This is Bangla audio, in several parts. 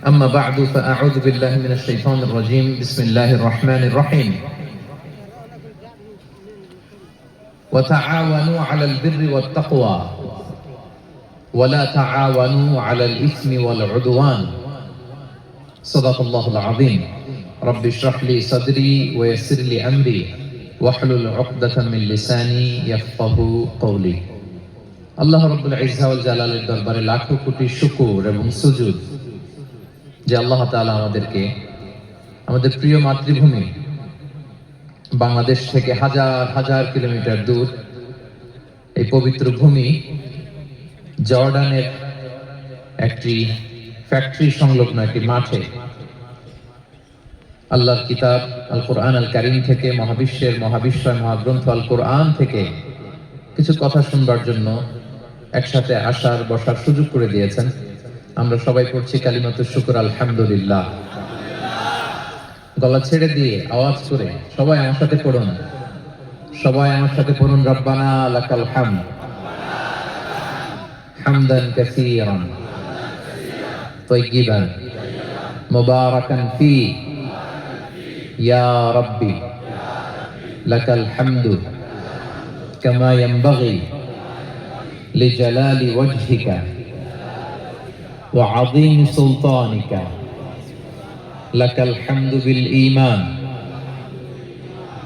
أما بعد فأعوذ بالله من الشيطان الرجيم بسم الله الرحمن الرحيم وتعاونوا على البر والتقوى ولا تعاونوا على الإثم والعدوان صدق الله العظيم رب اشرح لي صدري ويسر لي أمري واحلل عقدة من لساني يفقه قولي আল্লাহ রাব্বুল ইজ্জা ওয়াল জালালের দরবারে লাখো কোটি শুকর এবং সুজুদ যে আল্লাহ তাআলা আমাদেরকে আমাদের প্রিয় মাতৃভূমি বাংলাদেশ থেকে হাজার হাজার কিলোমিটার দূর এই পবিত্র ভূমি জর্ডানের একটি ফ্যাক্টরি সংলগ্ন একটি মাঠে আল্লাহর কিতাব আল কোরআন আল কারীম থেকে মহাবিশ্বের মহাবিশ্বয় মহাগ্রন্থ আল কোরআন থেকে কিছু কথা শুনবার জন্য একসাথে আসার বসার সুযোগ করে দিয়েছেন। আমরা সবাই পড়ছি কালিমাতুশ শুকর আলহামদুলিল্লাহ। গলা ছেড়ে দিয়ে আওয়াজ করে সবাই আমার সাথে পড়ুন, সবাই আমার সাথে পড়ুন রব্বানা লাকাল হামদ হামদান কাসীরান তাইয়িবান মুবারাকান ফি ইয়া রাব্বি লাকাল হামদু কামা ইয়ানবাগি লিজালালি ওয়াজহিকা ওয়া আযীমি সুলতানিকা লাকাল হামদু বিল ঈমান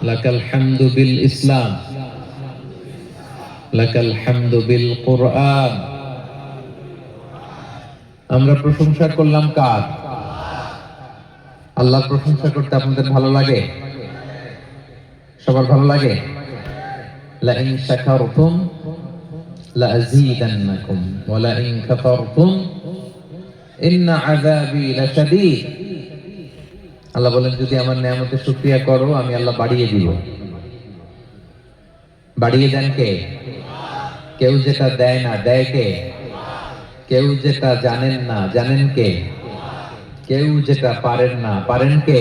লাকাল হামদু বিল ইসলাম লাকাল হামদু বিল কুরআন। আমরা প্রশংসা করলাম কার? আল্লাহর প্রশংসা করতে আপনাদের ভালো লাগে? সবার ভালো লাগে? লা ইন শাকারতুম লা আযীদান্নাকুম ওয়া লা ইন কাফারতুম ইন্না আযাবি লাশাদীদ। আল্লাহ বলেন, যদি আমার নিয়ামতের শুকরিয়া করো আমি আল্লাহ বাড়িয়ে দিব। বাড়িয়ে দেন কে? কেউ যেটা দেয় না দেয় কে? কেউ যেটা জানেন না জানেন কে? কেউ যেটা পারেন না পারেন কে?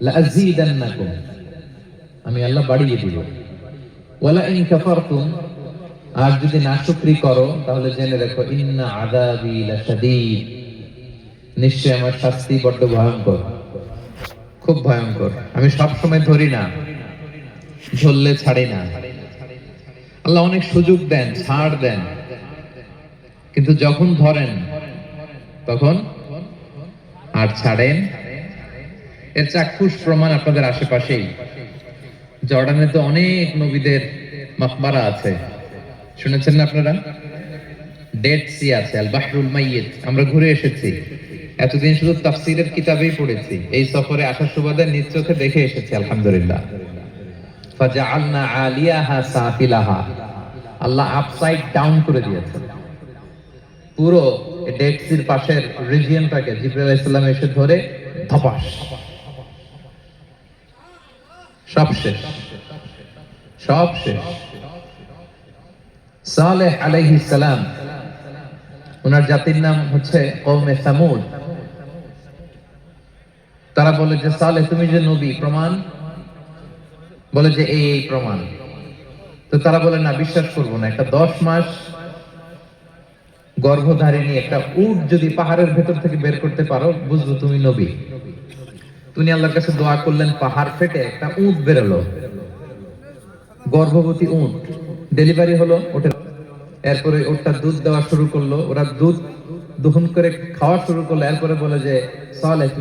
লাযীদান্নাকুম, আমি আল্লাহ বাড়িয়ে দিব। ওয়ালা ইন কাফারতুম, আর যদি নাশকরি করো তাহলে জেনে রেখো ইন্না আযাবি লাশাদীদ, নিশ্চয় আমার শাস্তি বড্ড ভয়ঙ্কর, খুব ভয়ঙ্কর। আমি সব সময় ধরি না, ধরলে ছাড়ি না। আল্লাহ অনেক সুযোগ দেন, ছাড় দেন, কিন্তু যখন ধরেন তখন আর ছাড়েন। এর চাক্ষুষ প্রমাণ আপনাদের আশেপাশেই। জর্ডানে তো অনেক নবীদের মাকবারা আছে, শুনেছেন না আপনারা? ডেড সি আছে, আল বাহরুল মাইয়িত। আমরা ঘুরে এসেছি, এতদিন শুধু তাফসীরের কিতাবেই পড়েছি, এই সফরে আসার সুবাদে নিজ চোখে দেখে এসেছি আলহামদুলিল্লাহ। ফাজআলনা আলিয়াহা সাফিলাহা, আল্লাহ আপসাইড ডাউন করে দিয়েছেন পুরো ডেড সির পাশের রিজিয়নটাকে। জিবরাইল আলাইহিস সালাম এসে ধরে ধপাস, সব শেষ, সব শেষ। সালেহ আলাইহিস সালাম, ওনার জাতির নাম হচ্ছে কওমে সামুদ। তারা বলে যে সালেহ তুমি যে নবী, প্রমাণ? বলে যে এই প্রমাণ। তো তারা বলে না, বিশ্বাস করবো না। একটা 10 মাস গর্ভধারিণী একটা উট যদি পাহাড়ের ভেতর থেকে বের করতে পারো বুঝবো তুমি নবী। তুমি আল্লাহর কাছে দোয়া করলেন, পাহাড় ফেটে একটা উট বেরোলো, গর্ভবতী উট। ডেলিভারি হলো ওটা, এরপরে ওটা দুধ দেওয়া শুরু করলো, ওরা দুধ দহন করে খাওয়া শুরু করলো। এরপরে বলে যে সালেহ